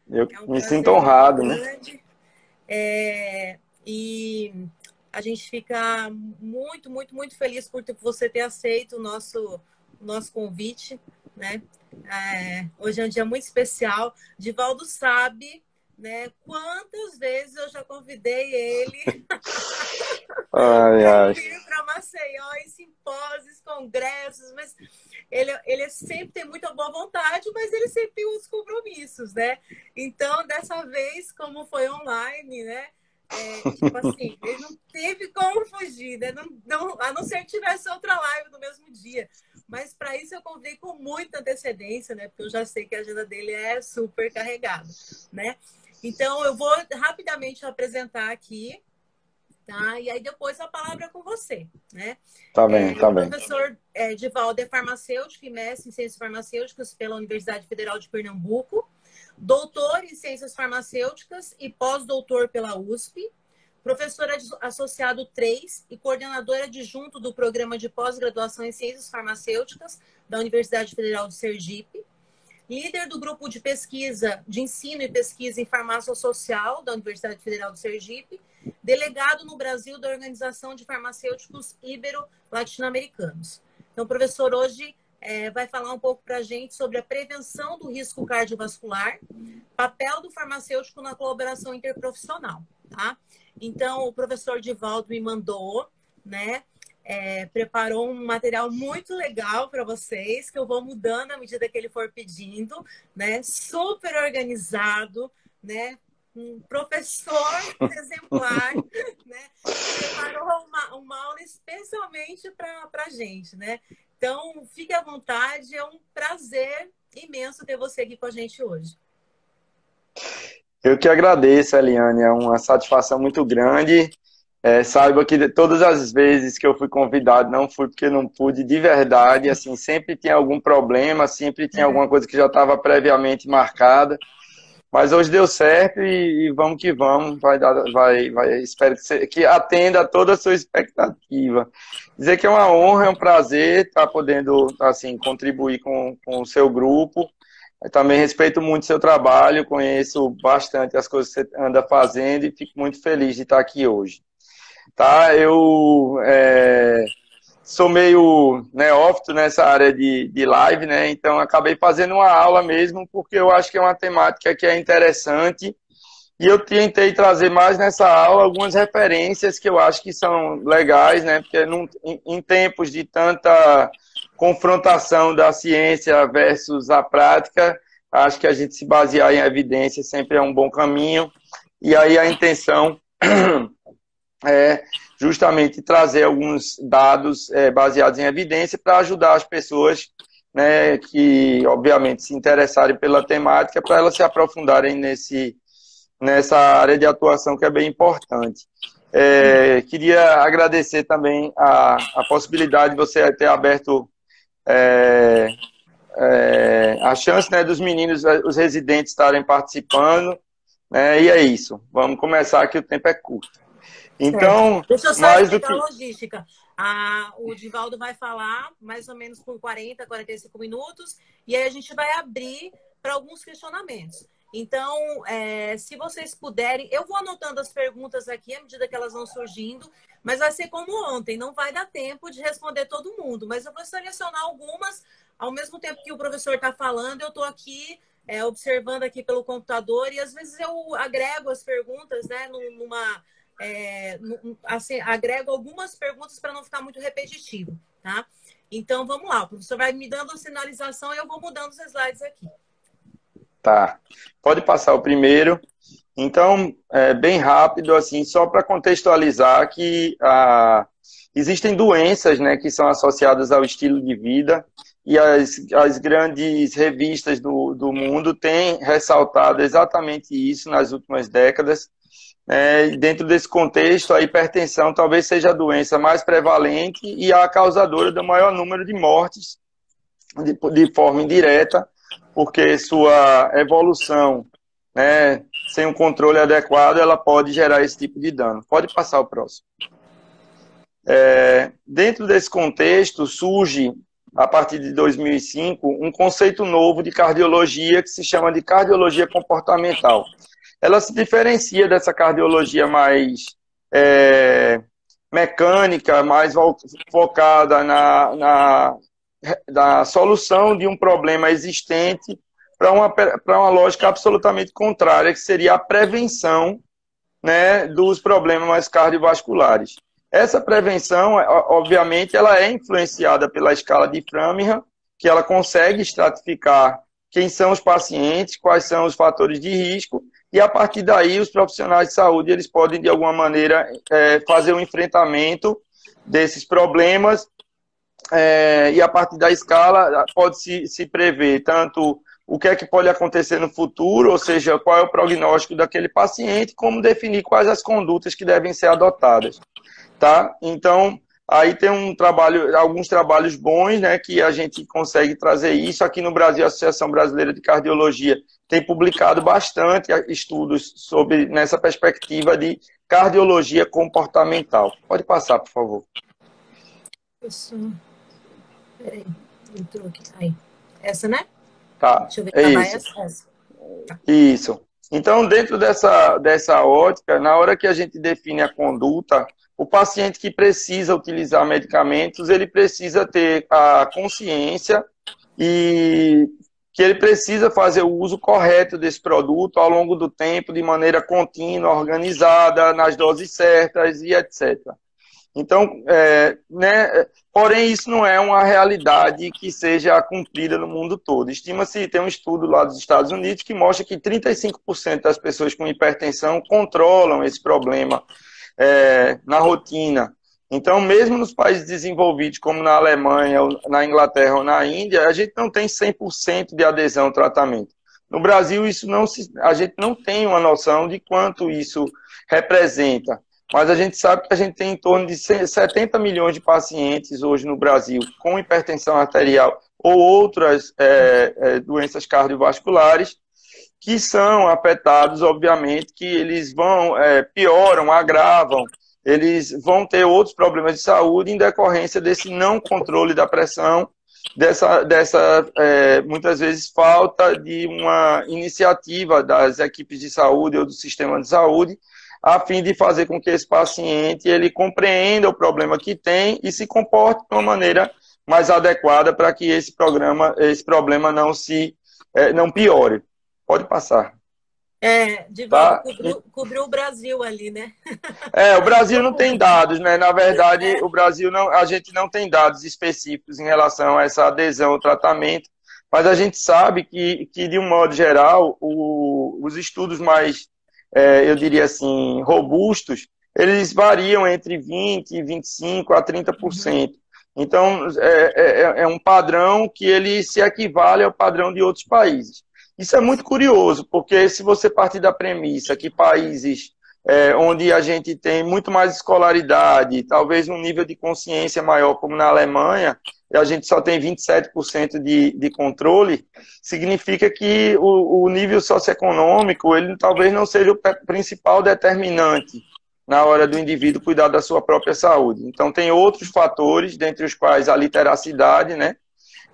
Eu É um me sinto prazer muito honrado, né? grande. E a gente fica muito, muito, muito feliz por você ter aceito o nosso convite, né? Hoje é um dia muito especial. Divaldo sabe, né? Quantas vezes eu já convidei ele Ai, para ai. vir para Maceió em simpósios, congressos, mas ele sempre tem muita boa vontade, mas ele sempre tem uns compromissos, né? Então, dessa vez, como foi online, né? Tipo assim, ele não teve como fugir, né? A não ser que tivesse outra live no mesmo dia. Mas para isso eu convidei com muita antecedência, né? Porque eu já sei que a agenda dele é super carregada, né? Então, eu vou rapidamente apresentar aqui, tá? E aí depois a palavra é com você, né? Tá bem, O tá bem. professor Divaldo é farmacêutico e mestre em ciências farmacêuticas pela Universidade Federal de Pernambuco, doutor em ciências farmacêuticas e pós-doutor pela USP, professor associado 3 e coordenador adjunto do programa de pós-graduação em ciências farmacêuticas da Universidade Federal de Sergipe, líder do grupo de pesquisa, de ensino e pesquisa em farmácia social da Universidade Federal de Sergipe, delegado no Brasil da Organização de Farmacêuticos Ibero-Latino-Americanos. Então, o professor hoje vai falar um pouco para a gente sobre a prevenção do risco cardiovascular, papel do farmacêutico na colaboração interprofissional, tá? Então, o professor Divaldo me mandou, né? Preparou um material muito legal para vocês, que eu vou mudando à medida que ele for pedindo, né? Super organizado, né? Um professor exemplar, né? Preparou uma aula especialmente para a gente, né? Então, fique à vontade, é um prazer imenso ter você aqui com a gente hoje. Eu que agradeço, Eliane, é uma satisfação muito grande. Saiba que todas as vezes que eu fui convidado, não fui porque não pude de verdade, assim, sempre tinha algum problema, sempre tinha alguma coisa que já estava previamente marcada, mas hoje deu certo e vamos que vamos, espero que atenda a toda a sua expectativa. Dizer que é uma honra, é um prazer estar podendo, assim, contribuir com o seu grupo. Eu também respeito muito o seu trabalho, conheço bastante as coisas que você anda fazendo e fico muito feliz de estar aqui hoje. Tá? Sou meio neófito nessa área de live, né? Então acabei fazendo uma aula mesmo, porque eu acho que é uma temática que é interessante e eu tentei trazer mais nessa aula algumas referências que eu acho que são legais, né? Porque em tempos de tanta confrontação da ciência versus a prática, acho que a gente se basear em evidência sempre é um bom caminho. E aí a intenção é justamente trazer alguns dados baseados em evidência para ajudar as pessoas, né, que obviamente se interessarem pela temática, para elas se aprofundarem nessa área de atuação que é bem importante. Queria agradecer também a possibilidade de você ter aberto a chance, né, dos meninos, os residentes estarem participando, né, e é isso. Vamos começar que o tempo é curto. Certo. Então, Deixa eu só mais do explicar a que... logística. O Divaldo vai falar mais ou menos por 40, 45 minutos, e aí a gente vai abrir para alguns questionamentos. Então, se vocês puderem, eu vou anotando as perguntas aqui à medida que elas vão surgindo, mas vai ser como ontem, não vai dar tempo de responder todo mundo, mas eu vou selecionar algumas, ao mesmo tempo que o professor está falando, eu estou aqui observando aqui pelo computador, e às vezes eu agrego as perguntas, né, assim, agrego algumas perguntas para não ficar muito repetitivo, tá? Então, vamos lá. O professor vai me dando a sinalização e eu vou mudando os slides aqui. Tá. Pode passar o primeiro. Então, bem rápido, assim, só para contextualizar que existem doenças, né, que são associadas ao estilo de vida e as grandes revistas do mundo têm ressaltado exatamente isso nas últimas décadas. Dentro desse contexto, a hipertensão talvez seja a doença mais prevalente e a causadora do maior número de mortes de forma indireta, porque sua evolução, né, sem um controle adequado, ela pode gerar esse tipo de dano. Pode passar o próximo. Dentro desse contexto, surge a partir de 2005, um conceito novo de cardiologia que se chama de cardiologia comportamental. Ela se diferencia dessa cardiologia mais mecânica, mais focada na solução de um problema existente para uma lógica absolutamente contrária, que seria a prevenção, né, dos problemas cardiovasculares. Essa prevenção, obviamente, ela é influenciada pela escala de Framingham, que ela consegue estratificar quem são os pacientes, quais são os fatores de risco, e a partir daí os profissionais de saúde eles podem, de alguma maneira, fazer um enfrentamento desses problemas, e a partir da escala pode se prever tanto o que é que pode acontecer no futuro, ou seja, qual é o prognóstico daquele paciente, como definir quais as condutas que devem ser adotadas. Tá? Então, aí tem alguns trabalhos bons, né, que a gente consegue trazer isso. Aqui no Brasil, a Associação Brasileira de Cardiologia tem publicado bastante estudos nessa perspectiva de cardiologia comportamental. Pode passar, por favor. Peraí, entrou aqui. Aí. Essa, né? Tá, deixa eu ver, essa. Isso. Então, dentro dessa ótica, na hora que a gente define a conduta, o paciente que precisa utilizar medicamentos, ele precisa ter a consciência e que ele precisa fazer o uso correto desse produto ao longo do tempo, de maneira contínua, organizada, nas doses certas e etc. Então, porém, isso não é uma realidade que seja cumprida no mundo todo. Estima-se, tem um estudo lá dos Estados Unidos que mostra que 35% das pessoas com hipertensão controlam esse problema na rotina. Então, mesmo nos países desenvolvidos, como na Alemanha, na Inglaterra ou na Índia, a gente não tem 100% de adesão ao tratamento. No Brasil, a gente não tem uma noção de quanto isso representa. Mas a gente sabe que a gente tem em torno de 70 milhões de pacientes hoje no Brasil com hipertensão arterial ou outras doenças cardiovasculares que são afetados, obviamente, que eles pioram, agravam, eles vão ter outros problemas de saúde em decorrência desse não controle da pressão, muitas vezes, falta de uma iniciativa das equipes de saúde ou do sistema de saúde, a fim de fazer com que esse paciente ele compreenda o problema que tem e se comporte de uma maneira mais adequada para que esse problema não piore. Pode passar. Divaldo, cobriu o Brasil ali, né? O Brasil não tem dados, né? Na verdade, o Brasil a gente não tem dados específicos em relação a essa adesão ao tratamento, mas a gente sabe que de um modo geral, os estudos mais eu diria assim, robustos, eles variam entre 20%, 25% a 30%. Então, é um padrão que ele se equivale ao padrão de outros países. Isso é muito curioso, porque se você partir da premissa que países onde a gente tem muito mais escolaridade, talvez um nível de consciência maior, como na Alemanha, e a gente só tem 27% de controle, significa que o nível socioeconômico ele talvez não seja o principal determinante na hora do indivíduo cuidar da sua própria saúde. Então, tem outros fatores, dentre os quais a literacidade, né?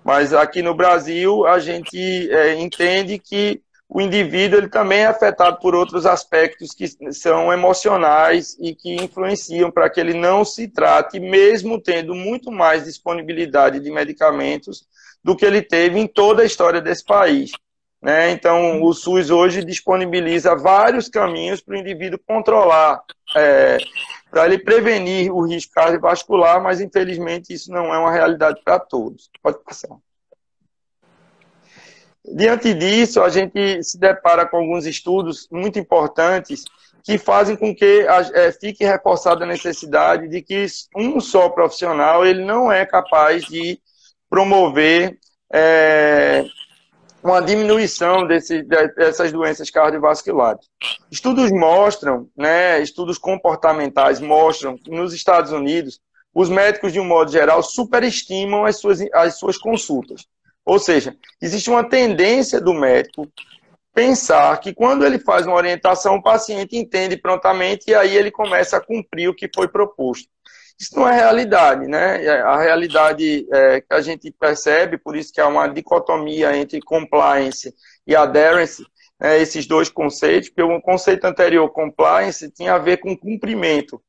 Mas aqui no Brasil, a gente entende que o indivíduo ele também é afetado por outros aspectos que são emocionais e que influenciam para que ele não se trate, mesmo tendo muito mais disponibilidade de medicamentos do que ele teve em toda a história desse país. Né? Então, o SUS hoje disponibiliza vários caminhos para o indivíduo controlar, para ele prevenir o risco cardiovascular, mas infelizmente isso não é uma realidade para todos. Pode passar. Diante disso, a gente se depara com alguns estudos muito importantes que fazem com que fique reforçada a necessidade de que um só profissional ele não é capaz de promover uma diminuição dessas doenças cardiovasculares. Estudos mostram, né, estudos comportamentais mostram que nos Estados Unidos, os médicos, de um modo geral, superestimam as suas consultas. Ou seja, existe uma tendência do médico pensar que quando ele faz uma orientação, o paciente entende prontamente e aí ele começa a cumprir o que foi proposto. Isso não é realidade, né? A realidade que a gente percebe, por isso que há uma dicotomia entre compliance e adherence, esses dois conceitos, porque o conceito anterior, compliance, tinha a ver com cumprimento.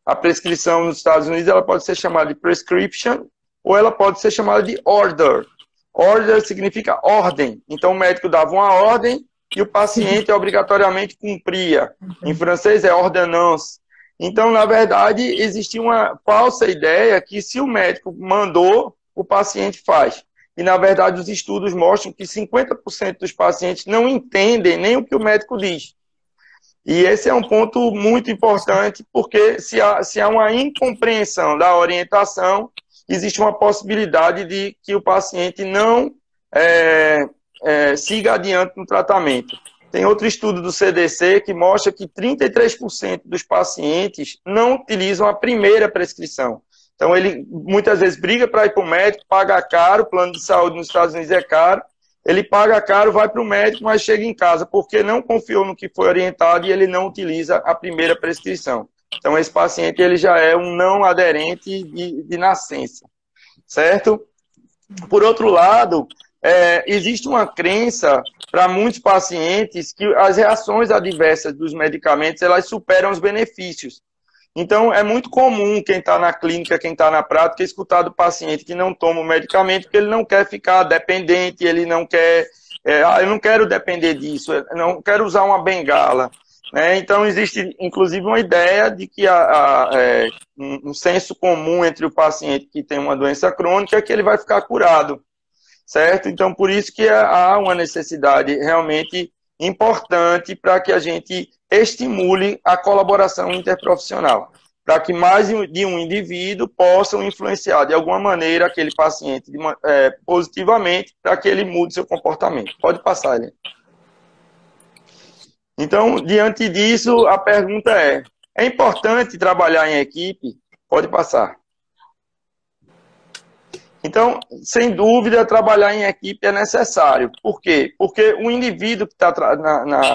A prescrição nos Estados Unidos ela pode ser chamada de prescription ou ela pode ser chamada de order. Order significa ordem. Então, o médico dava uma ordem e o paciente obrigatoriamente cumpria. Em francês é ordonnance. Então, na verdade, existia uma falsa ideia que se o médico mandou, o paciente faz. E, na verdade, os estudos mostram que 50% dos pacientes não entendem nem o que o médico diz. E esse é um ponto muito importante, porque se há uma incompreensão da orientação, existe uma possibilidade de que o paciente não siga adiante no tratamento. Tem outro estudo do CDC que mostra que 33% dos pacientes não utilizam a primeira prescrição. Então, ele muitas vezes briga para ir para o médico, paga caro, o plano de saúde nos Estados Unidos é caro, ele paga caro, vai para o médico, mas chega em casa porque não confiou no que foi orientado e ele não utiliza a primeira prescrição. Então, esse paciente ele já é um não aderente de nascença, certo? Por outro lado, existe uma crença para muitos pacientes que as reações adversas dos medicamentos elas superam os benefícios. Então, é muito comum quem está na clínica, quem está na prática, escutar do paciente que não toma o medicamento porque ele não quer ficar dependente, ele não quer... eu não quero depender disso, eu não quero usar uma bengala. Né? Então, existe, inclusive, uma ideia de que um senso comum entre o paciente que tem uma doença crônica é que ele vai ficar curado. Certo? Então, por isso que há uma necessidade realmente importante para que a gente estimule a colaboração interprofissional, para que mais de um indivíduo possam influenciar de alguma maneira aquele paciente positivamente para que ele mude seu comportamento. Pode passar, Helena. Então, diante disso, a pergunta é importante trabalhar em equipe? Pode passar. Então, sem dúvida, trabalhar em equipe é necessário. Por quê? Porque o indivíduo que está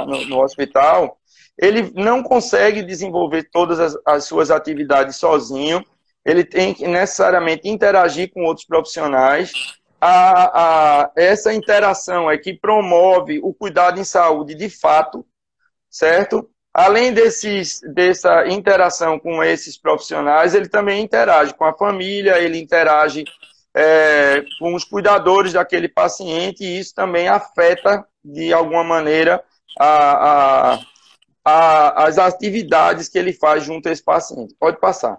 no hospital, ele não consegue desenvolver todas as suas atividades sozinho, ele tem que necessariamente interagir com outros profissionais. Essa interação é que promove o cuidado em saúde de fato, certo? Além dessa interação com esses profissionais, ele também interage com a família, ele interage com os cuidadores daquele paciente, e isso também afeta, de alguma maneira, as atividades que ele faz junto a esse paciente. Pode passar.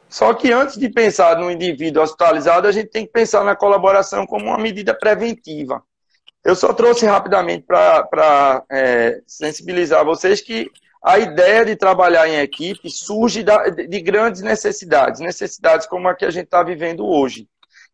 Só que antes de pensar no indivíduo hospitalizado, a gente tem que pensar na colaboração como uma medida preventiva. Eu só trouxe rapidamente para sensibilizar vocês que a ideia de trabalhar em equipe surge de grandes necessidades como a que a gente está vivendo hoje.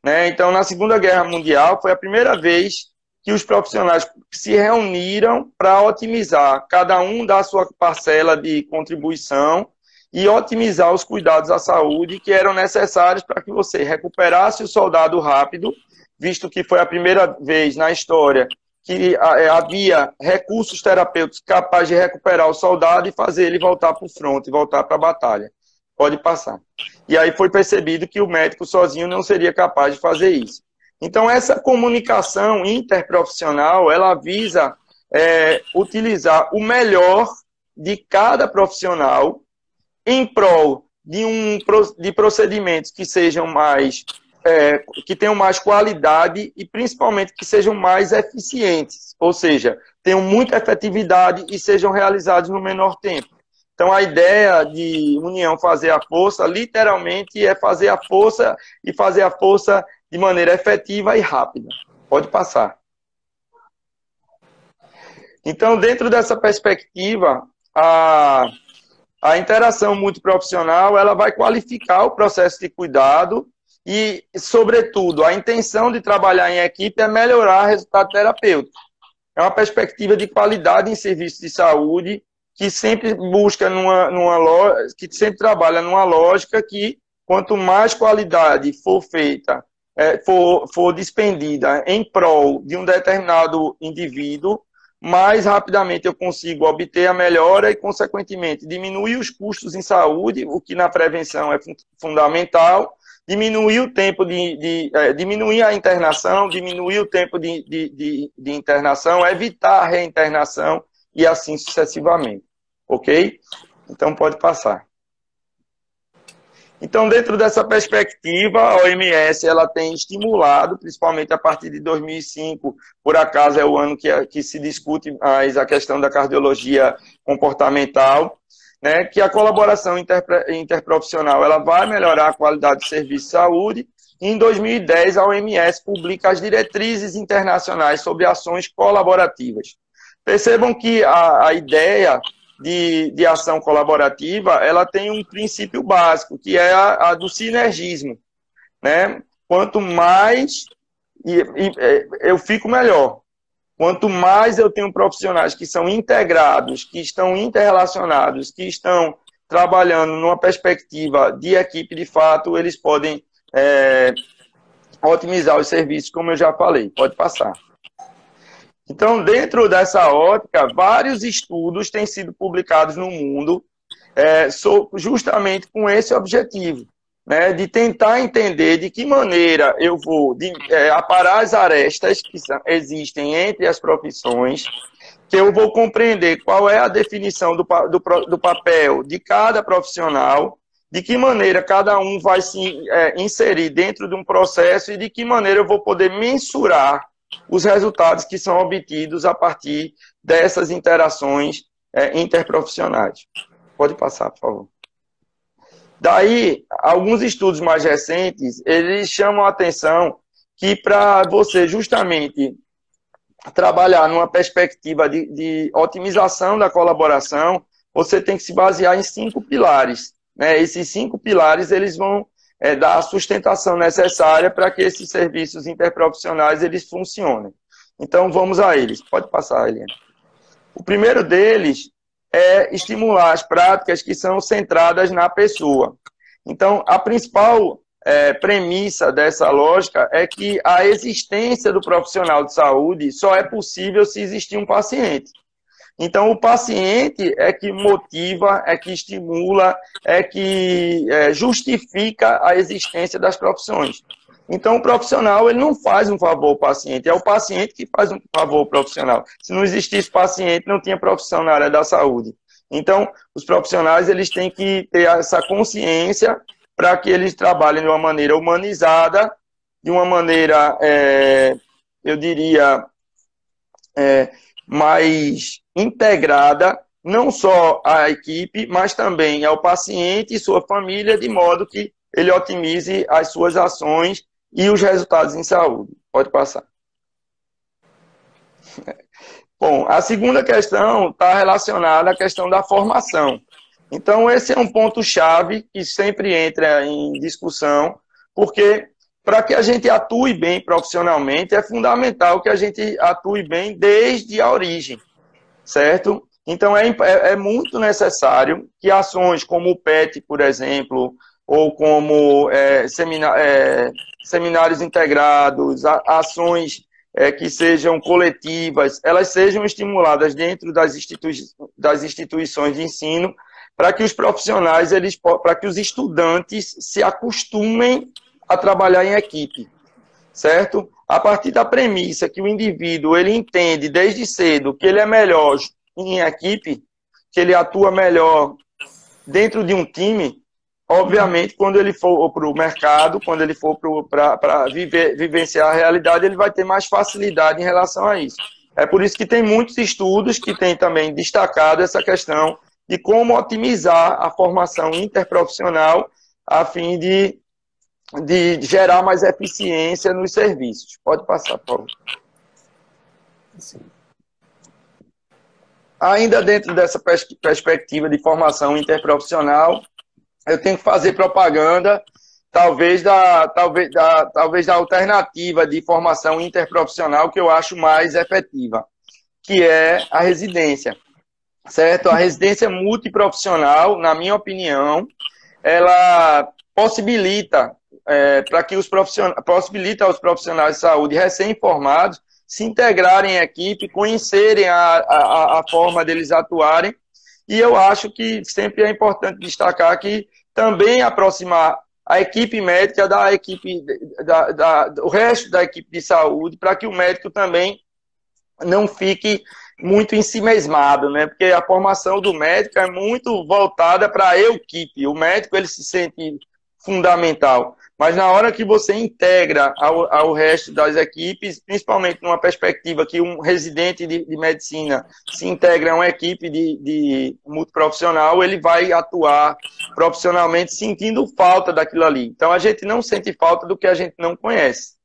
Né? Então, na Segunda Guerra Mundial, foi a primeira vez que os profissionais se reuniram para otimizar, cada um da sua parcela de contribuição e otimizar os cuidados à saúde que eram necessários para que você recuperasse o soldado rápido, visto que foi a primeira vez na história que havia recursos terapêuticos capazes de recuperar o soldado e fazer ele voltar para o fronte, voltar para a batalha. Pode passar. E aí foi percebido que o médico sozinho não seria capaz de fazer isso. Então, essa comunicação interprofissional, ela visa utilizar o melhor de cada profissional em prol de procedimentos que sejam mais... que tenham mais qualidade e, principalmente, que sejam mais eficientes. Ou seja, tenham muita efetividade e sejam realizados no menor tempo. Então, a ideia de união fazer a força, literalmente, é fazer a força e fazer a força de maneira efetiva e rápida. Pode passar. Então, dentro dessa perspectiva, a interação multiprofissional, ela vai qualificar o processo de cuidado e, sobretudo, a intenção de trabalhar em equipe é melhorar o resultado terapêutico. É uma perspectiva de qualidade em serviços de saúde que sempre busca que sempre trabalha numa lógica que quanto mais qualidade for feita, for despendida em prol de um determinado indivíduo, mais rapidamente eu consigo obter a melhora e, consequentemente, diminuir os custos em saúde, o que na prevenção é fundamental, diminuir o tempo diminuir a internação, diminuir o tempo de internação, evitar a reinternação e assim sucessivamente. Ok? Então, pode passar. Então, dentro dessa perspectiva, a OMS ela tem estimulado, principalmente a partir de 2005, por acaso é o ano que se discute mais a questão da cardiologia comportamental, né, que a colaboração interprofissional ela vai melhorar a qualidade do serviço de saúde. E em 2010, a OMS publica as diretrizes internacionais sobre ações colaborativas. Percebam que a ideia de ação colaborativa, ela tem um princípio básico, que é a do sinergismo, né? Quanto mais eu fico melhor. Quanto mais eu tenho profissionais que são integrados, que estão interrelacionados, que estão trabalhando numa perspectiva de equipe de fato, eles podem otimizar os serviços, como eu já falei. Pode passar. Então, dentro dessa ótica, vários estudos têm sido publicados no mundo justamente com esse objetivo, né, de tentar entender de que maneira eu vou aparar as arestas que existem entre as profissões, que eu vou compreender qual é a definição do papel de cada profissional, de que maneira cada um vai se inserir dentro de um processo e de que maneira eu vou poder mensurar os resultados que são obtidos a partir dessas interações interprofissionais. Pode passar, por favor. Daí, alguns estudos mais recentes, eles chamam a atenção que para você justamente trabalhar numa perspectiva de otimização da colaboração, você tem que se basear em 5 pilares. Né? Esses 5 pilares, eles vão dar a sustentação necessária para que esses serviços interprofissionais eles funcionem. Então, vamos a eles. Pode passar, Eliane. O primeiro deles é estimular as práticas que são centradas na pessoa. Então, a principal premissa dessa lógica é que a existência do profissional de saúde só é possível se existir um paciente. Então, o paciente é que motiva, é que estimula, é que justifica a existência das profissões. Então, o profissional ele não faz um favor ao paciente, é o paciente que faz um favor ao profissional. Se não existisse paciente, não tinha profissão na área da saúde. Então, os profissionais eles têm que ter essa consciência para que eles trabalhem de uma maneira humanizada, de uma maneira, eu diria, mais integrada, não só à equipe, mas também ao paciente e sua família, de modo que ele otimize as suas ações e os resultados em saúde. Pode passar. Bom, a segunda questão está relacionada à questão da formação. Então, esse é um ponto-chave que sempre entra em discussão, porque para que a gente atue bem profissionalmente, é fundamental que a gente atue bem desde a origem, certo? Então, é muito necessário que ações como o PET, por exemplo, ou como seminários integrados, ações que sejam coletivas, elas sejam estimuladas dentro das instituições de ensino, para que os profissionais, para que os estudantes se acostumem a trabalhar em equipe, certo? A partir da premissa que o indivíduo ele entende desde cedo que ele é melhor em equipe, que ele atua melhor dentro de um time, obviamente, quando ele for para o mercado, quando ele for para vivenciar a realidade, ele vai ter mais facilidade em relação a isso. É por isso que tem muitos estudos que têm também destacado essa questão de como otimizar a formação interprofissional a fim de gerar mais eficiência nos serviços. Pode passar, Paulo. Sim. Ainda dentro dessa perspectiva de formação interprofissional, eu tenho que fazer propaganda, talvez da alternativa de formação interprofissional que eu acho mais efetiva, que é a residência. Certo? A residência multiprofissional, na minha opinião, ela possibilita aos profissionais de saúde recém-formados se integrarem em equipe, conhecerem a forma deles atuarem. E eu acho que sempre é importante destacar que também aproximar a equipe médica da equipe, o resto da equipe de saúde, para que o médico também não fique muito ensimesmado, né? Porque a formação do médico é muito voltada para a equipe. O médico, ele se sente fundamental. Mas na hora que você integra ao resto das equipes, principalmente numa perspectiva que um residente de medicina se integra a uma equipe de multiprofissional, ele vai atuar profissionalmente sentindo falta daquilo ali. Então a gente não sente falta do que a gente não conhece.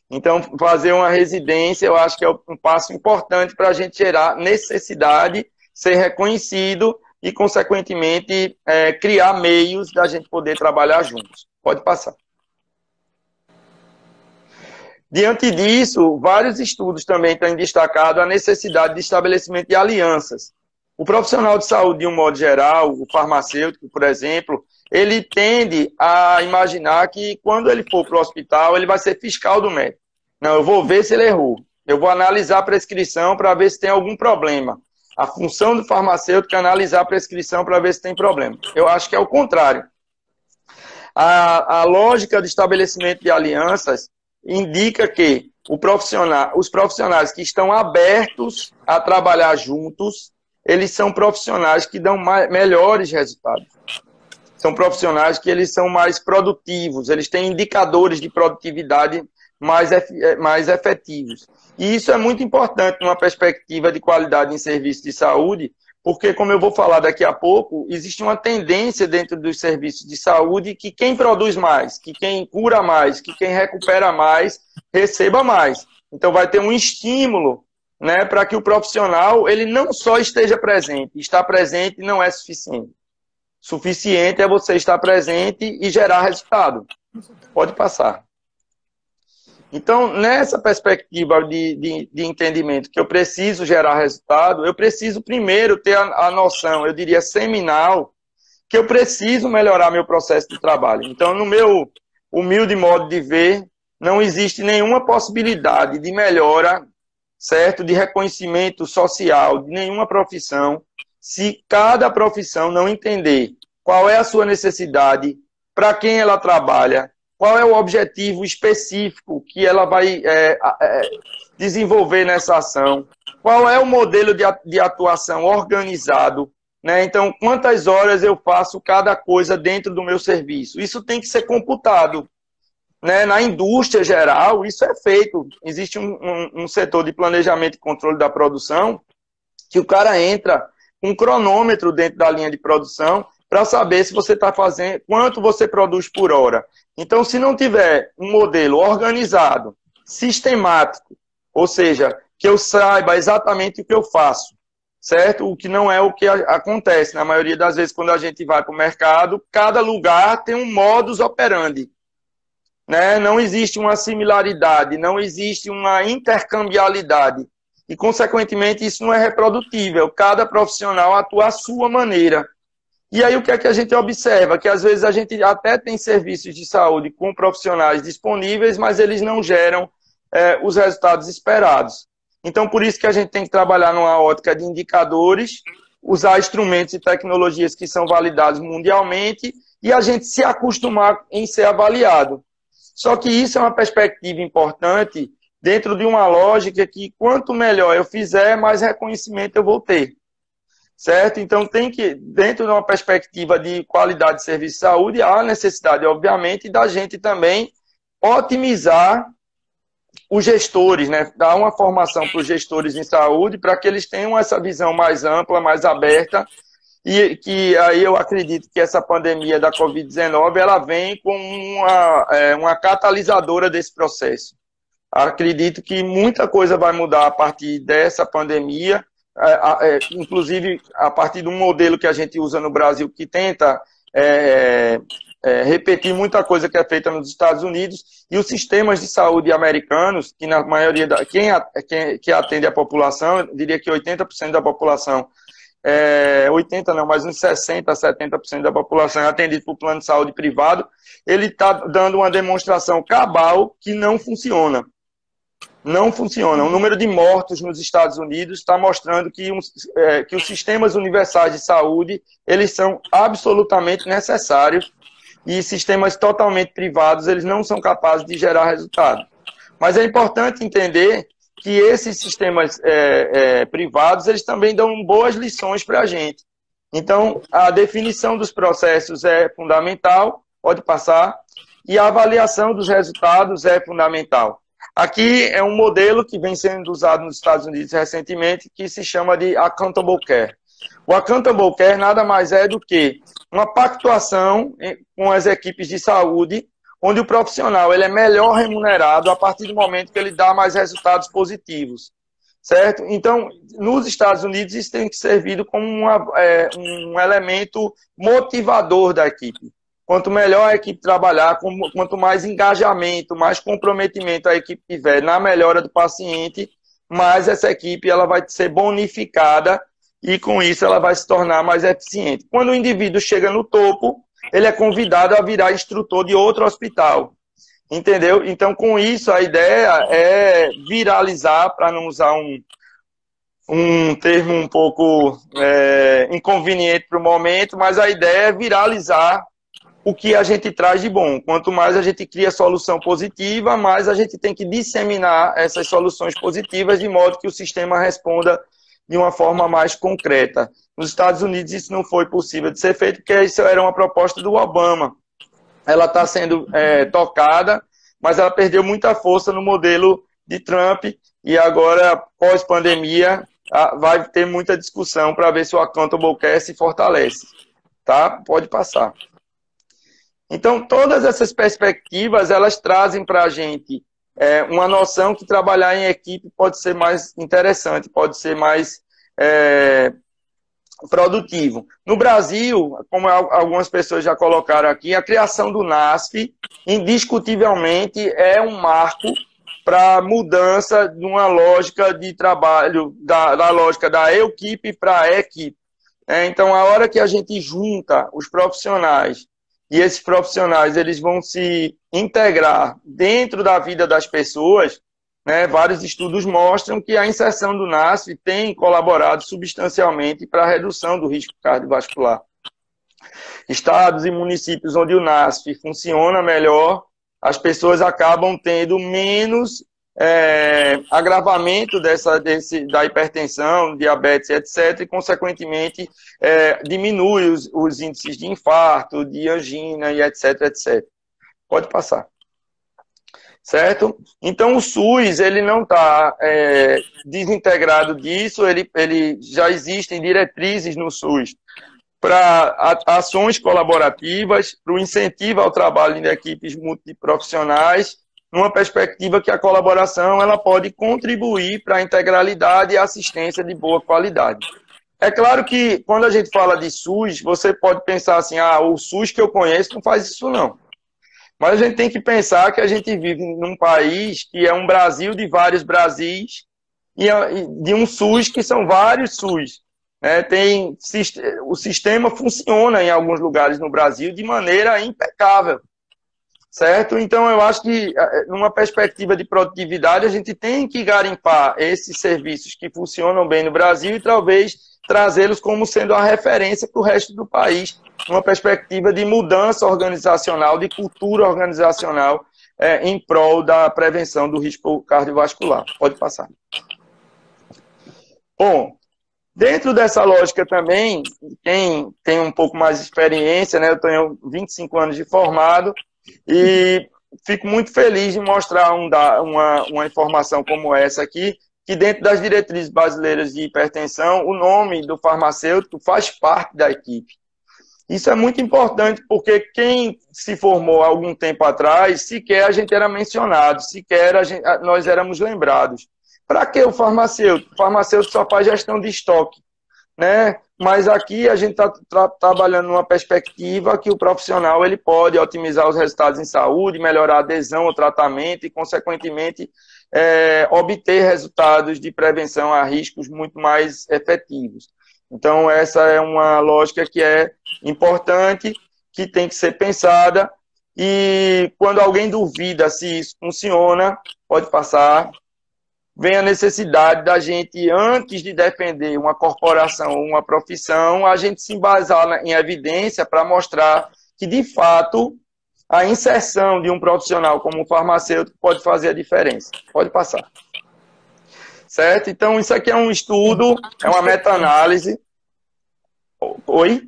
Então, fazer uma residência, eu acho que é um passo importante para a gente gerar necessidade, ser reconhecido e, consequentemente, criar meios da gente poder trabalhar juntos. Pode passar. Diante disso, vários estudos também têm destacado a necessidade de estabelecimento de alianças. O profissional de saúde, de um modo geral, o farmacêutico, por exemplo, ele tende a imaginar que quando ele for para o hospital, ele vai ser fiscal do médico. Não, eu vou ver se ele errou. Eu vou analisar a prescrição para ver se tem algum problema. A função do farmacêutico é analisar a prescrição para ver se tem problema. Eu acho que é o contrário. A lógica de estabelecimento de alianças indica que os profissionais que estão abertos a trabalhar juntos, eles são profissionais que dão melhores resultados. São profissionais que eles são mais produtivos, eles têm indicadores de produtividade mais efetivos. E isso é muito importante numa perspectiva de qualidade em serviço de saúde, porque, como eu vou falar daqui a pouco, existe uma tendência dentro dos serviços de saúde que quem produz mais, que quem cura mais, que quem recupera mais, receba mais. Então vai ter um estímulo, né, para que o profissional ele não só esteja presente, estar presente não é suficiente. Suficiente é você estar presente e gerar resultado. Pode passar. Então, nessa perspectiva de entendimento que eu preciso gerar resultado, eu preciso primeiro ter a noção, eu diria seminal, que eu preciso melhorar meu processo de trabalho. Então, no meu humilde modo de ver, não existe nenhuma possibilidade de melhora, certo, de reconhecimento social de nenhuma profissão, se cada profissão não entender qual é a sua necessidade, para quem ela trabalha, qual é o objetivo específico que ela vai desenvolver nessa ação, qual é o modelo de atuação organizado, né? Então, quantas horas eu faço cada coisa dentro do meu serviço. Isso tem que ser computado. Né? Na indústria geral, isso é feito. Existe um setor de planejamento e controle da produção que o cara entra com um cronômetro dentro da linha de produção para saber se você está fazendo, quanto você produz por hora. Então, se não tiver um modelo organizado, sistemático, ou seja, que eu saiba exatamente o que eu faço, certo? O que não é o que acontece. Na maioria das vezes, quando a gente vai para o mercado, cada lugar tem um modus operandi. Né? Não existe uma similaridade, não existe uma intercambialidade. E, consequentemente, isso não é reprodutível. Cada profissional atua à sua maneira. E aí o que é que a gente observa? Que às vezes a gente até tem serviços de saúde com profissionais disponíveis, mas eles não geram os resultados esperados. Então, por isso que a gente tem que trabalhar numa ótica de indicadores, usar instrumentos e tecnologias que são validados mundialmente e a gente se acostumar em ser avaliado. Só que isso é uma perspectiva importante dentro de uma lógica que quanto melhor eu fizer, mais reconhecimento eu vou ter. Certo? Então, tem que, dentro de uma perspectiva de qualidade de serviço de saúde, há a necessidade, obviamente, da gente também otimizar os gestores, né? Dar uma formação para os gestores em saúde, para que eles tenham essa visão mais ampla, mais aberta, e que aí eu acredito que essa pandemia da Covid-19, ela vem como uma catalisadora desse processo. Acredito que muita coisa vai mudar a partir dessa pandemia, inclusive a partir de um modelo que a gente usa no Brasil que tenta repetir muita coisa que é feita nos Estados Unidos, e os sistemas de saúde americanos, que na maioria que atende a população, eu diria que 80% da população, 80% não, mas uns 60%, 70% da população é atendida por plano de saúde privado, ele está dando uma demonstração cabal que não funciona. Não funciona. O número de mortos nos Estados Unidos está mostrando que os sistemas universais de saúde, eles são absolutamente necessários e sistemas totalmente privados, eles não são capazes de gerar resultado. Mas é importante entender que esses sistemas privados, eles também dão boas lições para a gente. Então, a definição dos processos é fundamental, pode passar, e a avaliação dos resultados é fundamental. Aqui é um modelo que vem sendo usado nos Estados Unidos recentemente, que se chama de Accountable Care. O Accountable Care nada mais é do que uma pactuação com as equipes de saúde, onde o profissional ele é melhor remunerado a partir do momento que ele dá mais resultados positivos, certo? Então, nos Estados Unidos, isso tem servido como um elemento motivador da equipe. Quanto melhor a equipe trabalhar, quanto mais engajamento, mais comprometimento a equipe tiver na melhora do paciente, mais essa equipe ela vai ser bonificada e, com isso, ela vai se tornar mais eficiente. Quando o indivíduo chega no topo, ele é convidado a virar instrutor de outro hospital, entendeu? Então, com isso, a ideia é viralizar, para não usar um termo um pouco inconveniente para o momento, mas a ideia é viralizar o que a gente traz de bom. Quanto mais a gente cria solução positiva, mais a gente tem que disseminar essas soluções positivas de modo que o sistema responda de uma forma mais concreta. Nos Estados Unidos isso não foi possível de ser feito, porque isso era uma proposta do Obama. Ela está sendo tocada, mas ela perdeu muita força no modelo de Trump, e agora, pós-pandemia, vai ter muita discussão para ver se o Accountable Care se fortalece. Tá? Pode passar. Então, todas essas perspectivas, elas trazem para a gente uma noção que trabalhar em equipe pode ser mais interessante, pode ser mais produtivo. No Brasil, como algumas pessoas já colocaram aqui, a criação do NASF, indiscutivelmente, é um marco para a mudança de uma lógica de trabalho, da lógica da equipe para a equipe. Então, a hora que a gente junta os profissionais, e esses profissionais eles vão se integrar dentro da vida das pessoas, né? Vários estudos mostram que a inserção do NASF tem colaborado substancialmente para a redução do risco cardiovascular. Estados e municípios onde o NASF funciona melhor, as pessoas acabam tendo menos agravamento da hipertensão, diabetes, etc., e, consequentemente, diminui os índices de infarto, de angina, e etc., etc. Pode passar. Certo? Então, o SUS, ele não está desintegrado disso, ele já existem diretrizes no SUS para ações colaborativas, para o incentivo ao trabalho de equipes multiprofissionais, numa perspectiva que a colaboração ela pode contribuir para a integralidade e assistência de boa qualidade. É claro que, quando a gente fala de SUS, você pode pensar assim, o SUS que eu conheço não faz isso não. Mas a gente tem que pensar que a gente vive num país que é um Brasil de vários Brasis e de um SUS que são vários SUS. O sistema funciona em alguns lugares no Brasil de maneira impecável. Certo? Então, eu acho que, numa perspectiva de produtividade, a gente tem que garimpar esses serviços que funcionam bem no Brasil e talvez trazê-los como sendo a referência para o resto do país, numa perspectiva de mudança organizacional, de cultura organizacional, em prol da prevenção do risco cardiovascular. Pode passar. Bom, dentro dessa lógica também, quem tem um pouco mais de experiência, né, eu tenho 25 anos de formado, e fico muito feliz de mostrar uma informação como essa aqui, que dentro das diretrizes brasileiras de hipertensão, o nome do farmacêutico faz parte da equipe. Isso é muito importante porque quem se formou há algum tempo atrás, sequer a gente era mencionado, sequer nós éramos lembrados. Para que o farmacêutico? O farmacêutico só faz gestão de estoque, né? Mas aqui a gente está trabalhando numa perspectiva que o profissional ele pode otimizar os resultados em saúde, melhorar a adesão ao tratamento e, consequentemente, obter resultados de prevenção a riscos muito mais efetivos. Então, essa é uma lógica que é importante, que tem que ser pensada, e quando alguém duvida se isso funciona, pode passar, vem a necessidade da gente, antes de defender uma corporação ou uma profissão, a gente se embasar em evidência para mostrar que, de fato, a inserção de um profissional como um farmacêutico pode fazer a diferença. Pode passar. Certo? Então, isso aqui é um estudo, é uma meta-análise. Oi?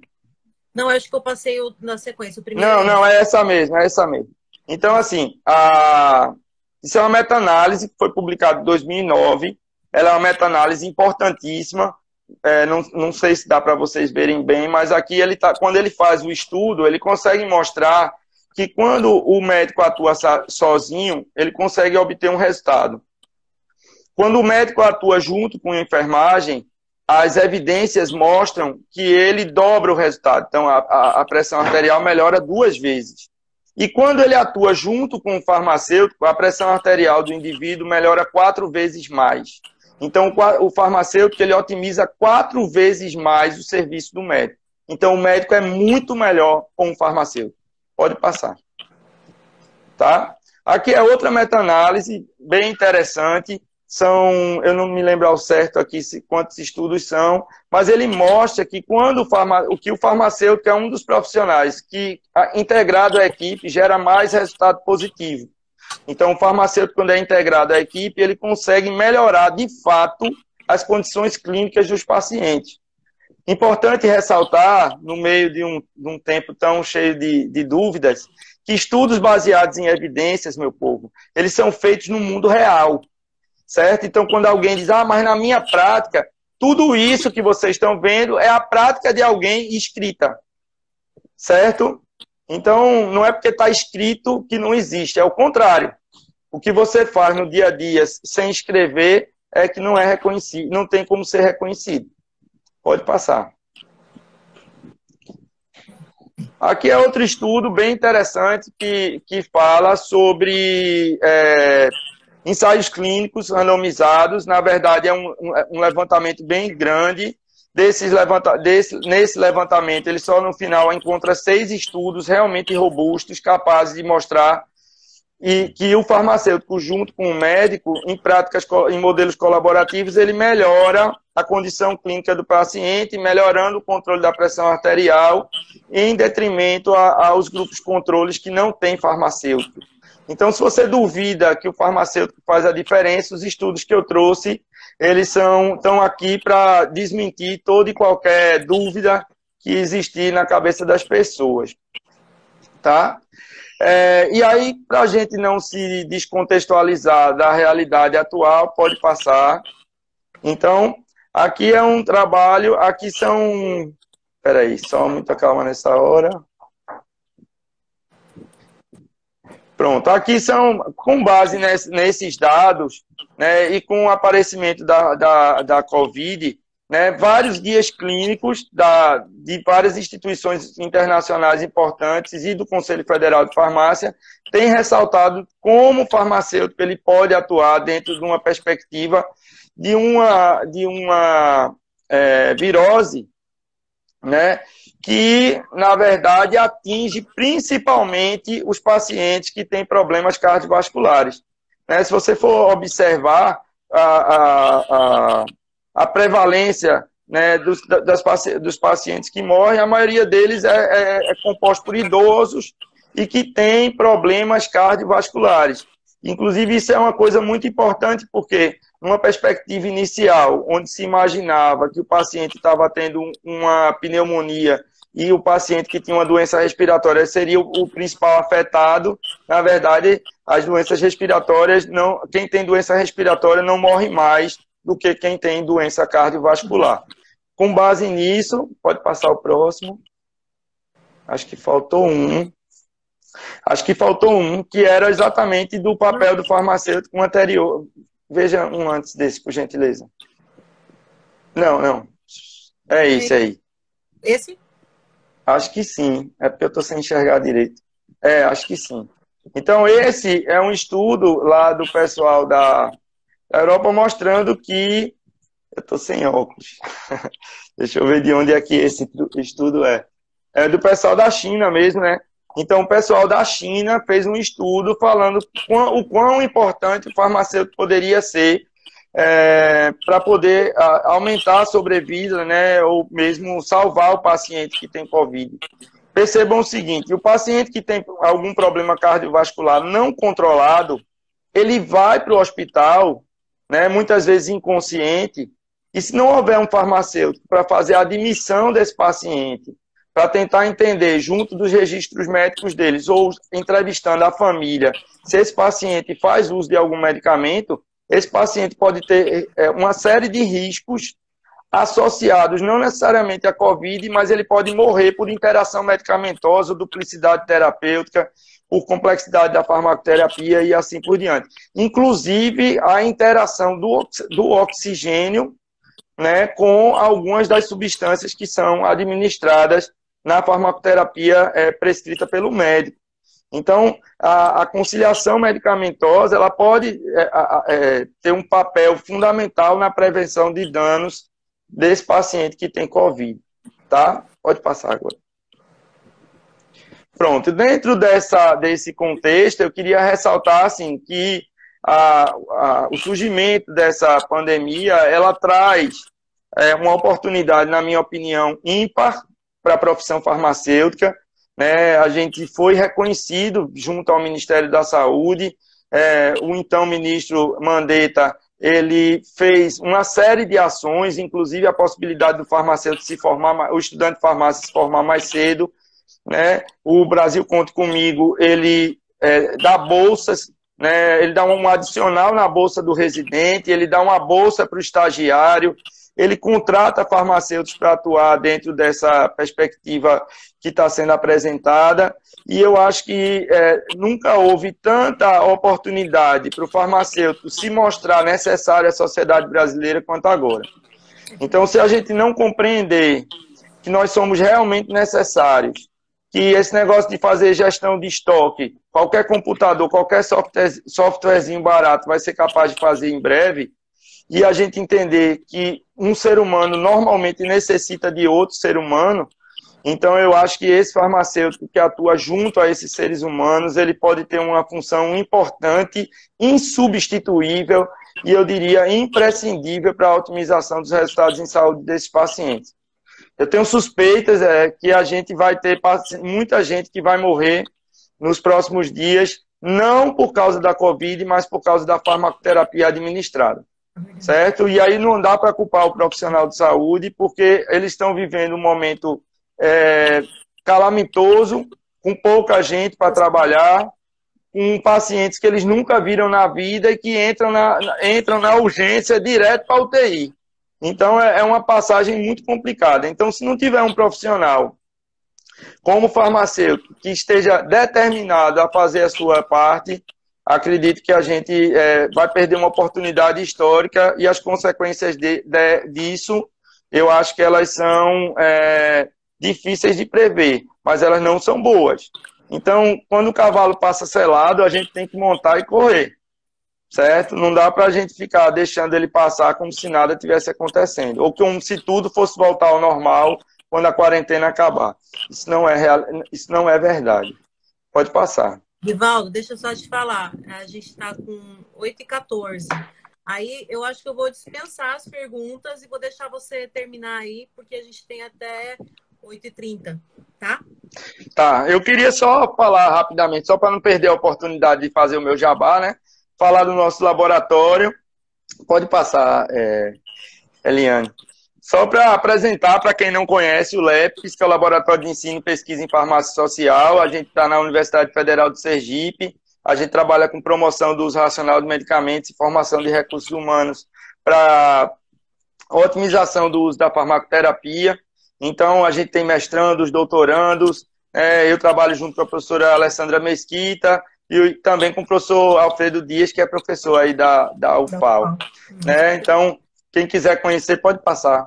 Não, acho que eu passei na sequência. O primeiro Não, é essa mesmo, é essa mesmo. Então, assim, isso é uma meta-análise que foi publicada em 2009. Ela é uma meta-análise importantíssima. Não sei se dá para vocês verem bem, mas aqui quando ele faz o estudo, ele consegue mostrar que quando o médico atua sozinho, ele consegue obter um resultado. Quando o médico atua junto com a enfermagem, as evidências mostram que ele dobra o resultado. Então, a pressão arterial melhora 2 vezes. E quando ele atua junto com o farmacêutico, a pressão arterial do indivíduo melhora 4 vezes mais. Então, o farmacêutico ele otimiza 4 vezes mais o serviço do médico. Então, o médico é muito melhor com o farmacêutico. Pode passar. Tá? Aqui é outra meta-análise bem interessante. Eu não me lembro ao certo aqui quantos estudos são, mas ele mostra que quando o farmacêutico é um dos profissionais que, integrado à equipe, gera mais resultado positivo. Então, o farmacêutico, quando é integrado à equipe, ele consegue melhorar, de fato, as condições clínicas dos pacientes. Importante ressaltar, no meio de um tempo tão cheio de dúvidas, que estudos baseados em evidências, meu povo, eles são feitos no mundo real. Certo? Então, quando alguém diz, mas na minha prática, tudo isso que vocês estão vendo é a prática de alguém escrita. Certo? Então, não é porque está escrito que não existe, é o contrário. O que você faz no dia a dia sem escrever é que não é reconhecido, não tem como ser reconhecido. Pode passar. Aqui é outro estudo bem interessante que fala sobre ensaios clínicos randomizados. Na verdade, é um levantamento bem grande. Nesse levantamento, ele só no final encontra 6 estudos realmente robustos, capazes de mostrar que o farmacêutico, junto com o médico, em modelos colaborativos, ele melhora a condição clínica do paciente, melhorando o controle da pressão arterial, em detrimento aos grupos controles que não têm farmacêutico. Então, se você duvida que o farmacêutico faz a diferença, os estudos que eu trouxe, eles estão aqui para desmentir toda e qualquer dúvida que existir na cabeça das pessoas. Tá? E aí, para a gente não se descontextualizar da realidade atual, pode passar. Então, aqui é um trabalho, aqui são... Espera aí, só muita calma nessa hora. Pronto, aqui são, com base nesses dados, né, e com o aparecimento da Covid, né, vários guias clínicos de várias instituições internacionais importantes e do Conselho Federal de Farmácia têm ressaltado como o farmacêutico ele pode atuar dentro de uma perspectiva de uma virose, né, que, na verdade, atinge principalmente os pacientes que têm problemas cardiovasculares. Né? Se você for observar a prevalência, né, dos pacientes que morrem, a maioria deles é composto por idosos e que têm problemas cardiovasculares. Inclusive, isso é uma coisa muito importante, porque numa perspectiva inicial, onde se imaginava que o paciente estava tendo uma pneumonia e o paciente que tinha uma doença respiratória seria o principal afetado, na verdade, as doenças respiratórias, quem tem doença respiratória não morre mais do que quem tem doença cardiovascular. Com base nisso, pode passar o próximo. Acho que faltou um. Que era exatamente do papel do farmacêutico anterior. Veja um antes desse, por gentileza. Não. É esse aí. Esse? Acho que sim. É porque eu estou sem enxergar direito. Acho que sim. Então, esse é um estudo lá do pessoal da Europa mostrando que... Eu estou sem óculos. Deixa eu ver de onde é que esse estudo é. É do pessoal da China mesmo, né? Então, o pessoal da China fez um estudo falando o quão importante o farmacêutico poderia ser para poder aumentar a sobrevida, né, ou mesmo salvar o paciente que tem Covid. Percebam o seguinte, o paciente que tem algum problema cardiovascular não controlado, ele vai para o hospital, né, muitas vezes inconsciente, e se não houver um farmacêutico para fazer a admissão desse paciente, para tentar entender, junto dos registros médicos deles, ou entrevistando a família, se esse paciente faz uso de algum medicamento, esse paciente pode ter uma série de riscos associados, não necessariamente à Covid, mas ele pode morrer por interação medicamentosa, duplicidade terapêutica, por complexidade da farmacoterapia e assim por diante. Inclusive, a interação do oxigênio, né, com algumas das substâncias que são administradas na farmacoterapia prescrita pelo médico. Então, a conciliação medicamentosa ela pode ter um papel fundamental na prevenção de danos desse paciente que tem Covid. Tá? Pode passar agora. Pronto, dentro desse contexto, eu queria ressaltar assim, que o surgimento dessa pandemia, ela traz uma oportunidade, na minha opinião, ímpar para a profissão farmacêutica, né? A gente foi reconhecido junto ao Ministério da Saúde, o então ministro Mandetta, ele fez uma série de ações, inclusive a possibilidade do farmacêutico se formar, o estudante de farmácia se formar mais cedo, né? O Brasil Conte Comigo, ele dá bolsas, né? Ele dá um adicional na bolsa do residente, ele dá uma bolsa para o estagiário, ele contrata farmacêuticos para atuar dentro dessa perspectiva que está sendo apresentada, e eu acho que nunca houve tanta oportunidade para o farmacêutico se mostrar necessário à sociedade brasileira quanto agora. Então, se a gente não compreender que nós somos realmente necessários, que esse negócio de fazer gestão de estoque, qualquer computador, qualquer softwarezinho barato vai ser capaz de fazer em breve, e a gente entender que um ser humano normalmente necessita de outro ser humano, então eu acho que esse farmacêutico que atua junto a esses seres humanos, ele pode ter uma função importante, insubstituível e eu diria imprescindível para a otimização dos resultados em saúde desses pacientes. Eu tenho suspeitas que a gente vai ter muita gente que vai morrer nos próximos dias, não por causa da Covid, mas por causa da farmacoterapia administrada. Certo? E aí não dá para culpar o profissional de saúde, porque eles estão vivendo um momento calamitoso, com pouca gente para trabalhar, com pacientes que eles nunca viram na vida e que entram na urgência direto para a UTI. Então é uma passagem muito complicada. Então, se não tiver um profissional como farmacêutico que esteja determinado a fazer a sua parte, acredito que a gente vai perder uma oportunidade histórica e as consequências disso, eu acho que elas são difíceis de prever, mas elas não são boas. Então, quando o cavalo passa selado, a gente tem que montar e correr, certo? Não dá para a gente ficar deixando ele passar como se nada tivesse acontecendo, ou como se tudo fosse voltar ao normal quando a quarentena acabar. Isso não é verdade. Pode passar. Rivaldo, deixa eu só te falar. A gente está com 8h14. Aí eu acho que eu vou dispensar as perguntas e vou deixar você terminar aí, porque a gente tem até 8h30, tá? Tá, eu queria só falar rapidamente, só para não perder a oportunidade de fazer o meu jabá, né? Falar do nosso laboratório. Pode passar, Eliane. Só para apresentar, para quem não conhece, o LEPS, que é o Laboratório de Ensino e Pesquisa em Farmácia Social. A gente está na Universidade Federal de Sergipe. A gente trabalha com promoção do uso racional de medicamentos e formação de recursos humanos para otimização do uso da farmacoterapia. Então, a gente tem mestrandos, doutorandos. Eu trabalho junto com a professora Alessandra Mesquita e também com o professor Alfredo Dias, que é professor aí da UFAL. Então, quem quiser conhecer, pode passar.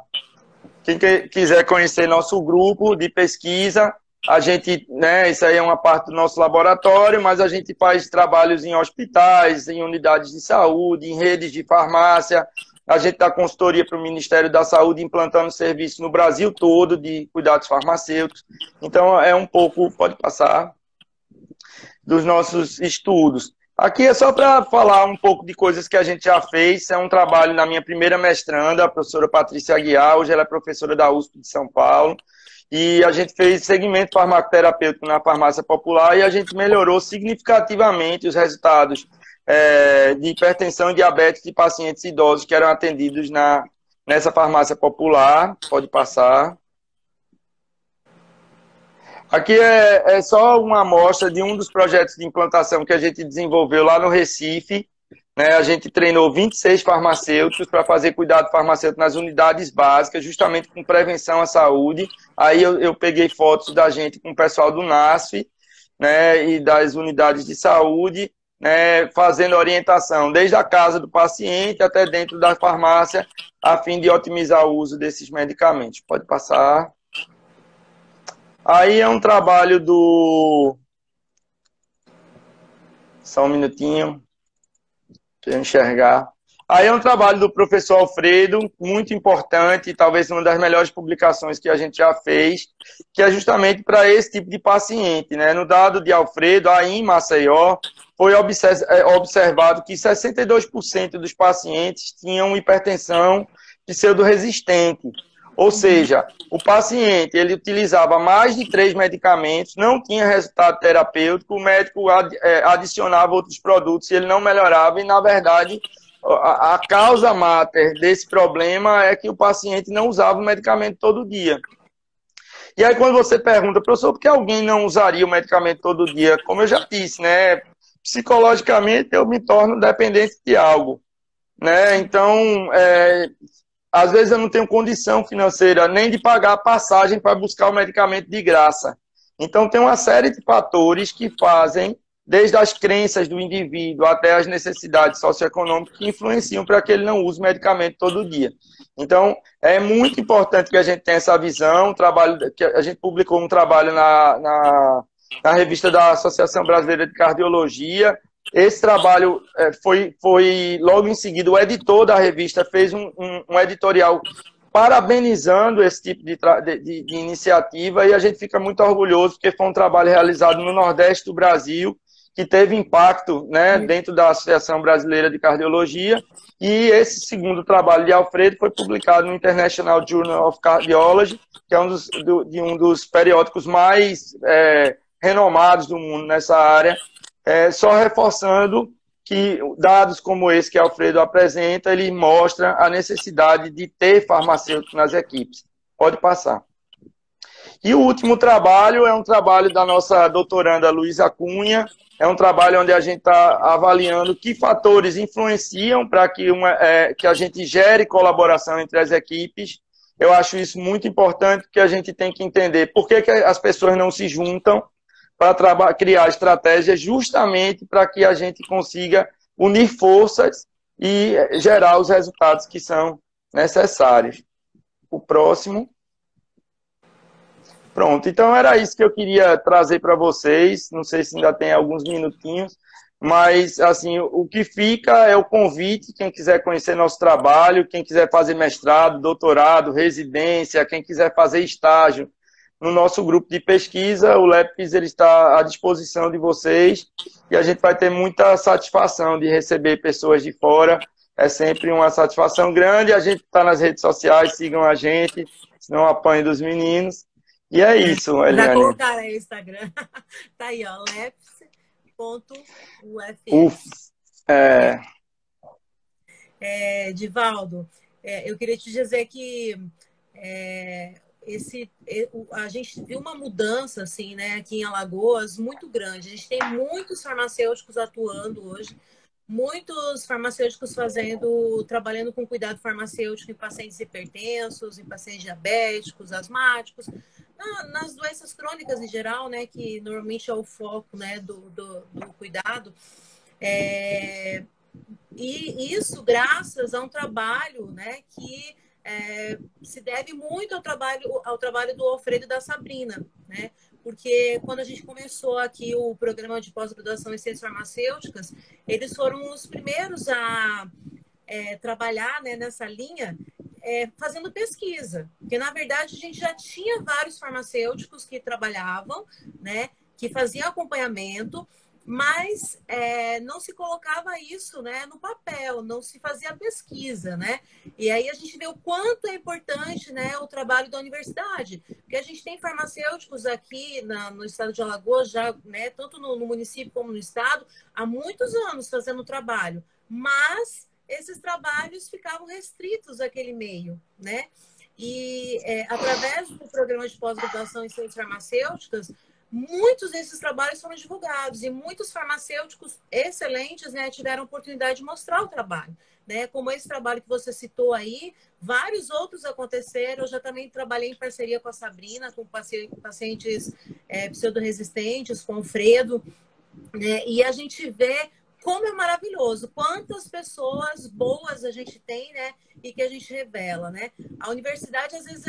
Quem quiser conhecer nosso grupo de pesquisa, a gente, isso aí é uma parte do nosso laboratório, mas a gente faz trabalhos em hospitais, em unidades de saúde, em redes de farmácia. A gente dá consultoria para o Ministério da Saúde, implantando serviço no Brasil todo de cuidados farmacêuticos. Então, é um pouco, pode passar, dos nossos estudos. Aqui é só para falar um pouco de coisas que a gente já fez. É um trabalho na minha primeira mestranda, a professora Patrícia Aguiar. Hoje ela é professora da USP de São Paulo. E a gente fez segmento farmacoterapêutico na farmácia popular e a gente melhorou significativamente os resultados de hipertensão e diabetes de pacientes idosos que eram atendidos nessa farmácia popular. Pode passar. Aqui é só uma amostra de um dos projetos de implantação que a gente desenvolveu lá no Recife. Né? A gente treinou 26 farmacêuticos para fazer cuidado farmacêutico nas unidades básicas, justamente com prevenção à saúde. Aí eu peguei fotos da gente com o pessoal do NASF, né, e das unidades de saúde, né, fazendo orientação desde a casa do paciente até dentro da farmácia, a fim de otimizar o uso desses medicamentos. Pode passar. Aí é um trabalho do... Só um minutinho, para eu enxergar. Aí é um trabalho do professor Alfredo, muito importante, talvez uma das melhores publicações que a gente já fez, que é justamente para esse tipo de paciente. Né? No dado de Alfredo, aí em Maceió, foi observado que 62% dos pacientes tinham hipertensão pseudo-resistente. Ou seja, o paciente ele utilizava mais de 3 medicamentos, não tinha resultado terapêutico, o médico adicionava outros produtos e ele não melhorava. E, na verdade, a causa máter desse problema é que o paciente não usava o medicamento todo dia. E aí, quando você pergunta, professor, por que alguém não usaria o medicamento todo dia? Como eu já disse, né? Psicologicamente, eu me torno dependente de algo. Né? Então, às vezes eu não tenho condição financeira nem de pagar a passagem para buscar o medicamento de graça. Então, tem uma série de fatores que fazem, desde as crenças do indivíduo até as necessidades socioeconômicas, que influenciam para que ele não use medicamento todo dia. Então, é muito importante que a gente tenha essa visão. Que a gente publicou um trabalho na revista da Associação Brasileira de Cardiologia. Esse trabalho foi logo em seguida, o editor da revista fez um editorial parabenizando esse tipo de iniciativa e a gente fica muito orgulhoso porque foi um trabalho realizado no Nordeste do Brasil que teve impacto, né, dentro da Associação Brasileira de Cardiologia, e esse segundo trabalho de Alfredo foi publicado no International Journal of Cardiology, que é um dos periódicos mais renomados do mundo nessa área, só reforçando que dados como esse que Alfredo apresenta, ele mostra a necessidade de ter farmacêuticos nas equipes. Pode passar. E o último trabalho é um trabalho da nossa doutoranda Luísa Cunha, é um trabalho onde a gente está avaliando que fatores influenciam para que a gente gere colaboração entre as equipes. Eu acho isso muito importante, porque a gente tem que entender por que as pessoas não se juntam para criar estratégias justamente para que a gente consiga unir forças e gerar os resultados que são necessários. O próximo. Pronto, então era isso que eu queria trazer para vocês. Não sei se ainda tem alguns minutinhos, mas assim, o que fica é o convite, quem quiser conhecer nosso trabalho, quem quiser fazer mestrado, doutorado, residência, quem quiser fazer estágio no nosso grupo de pesquisa, o LEPS ele está à disposição de vocês e a gente vai ter muita satisfação de receber pessoas de fora. É sempre uma satisfação grande. A gente está nas redes sociais, sigam a gente, senão apanhe dos meninos. E é isso, Eliane. Já colocaram aí o Instagram. Tá aí, ó, leps.ufs. Divaldo, eu queria te dizer que a gente viu uma mudança assim, né, aqui em Alagoas muito grande. A gente tem muitos farmacêuticos atuando hoje, muitos farmacêuticos trabalhando com cuidado farmacêutico em pacientes hipertensos, em pacientes diabéticos, asmáticos, nas doenças crônicas em geral, né, que normalmente é o foco, né, do cuidado. E isso graças a um trabalho, né, que se deve muito ao trabalho do Alfredo e da Sabrina, né? Porque quando a gente começou aqui o programa de pós-graduação em ciências farmacêuticas, eles foram os primeiros a trabalhar, né, nessa linha, fazendo pesquisa. Porque, na verdade, a gente já tinha vários farmacêuticos que trabalhavam, né, que faziam acompanhamento, mas não se colocava isso, né, no papel, não se fazia pesquisa, né? E aí a gente vê o quanto é importante, né, o trabalho da universidade, porque a gente tem farmacêuticos aqui no estado de Alagoas, já, né, tanto no município como no estado, há muitos anos fazendo trabalho, mas esses trabalhos ficavam restritos àquele meio, né? E através do programa de pós-graduação em ciências farmacêuticas, muitos desses trabalhos foram divulgados e muitos farmacêuticos excelentes, né, tiveram a oportunidade de mostrar o trabalho, né, como esse trabalho que você citou aí, vários outros aconteceram. Eu já também trabalhei em parceria com a Sabrina, com pacientes pseudoresistentes, com o Fredo, né, e a gente vê como é maravilhoso, quantas pessoas boas a gente tem, né, e que a gente revela, né. A universidade, às vezes,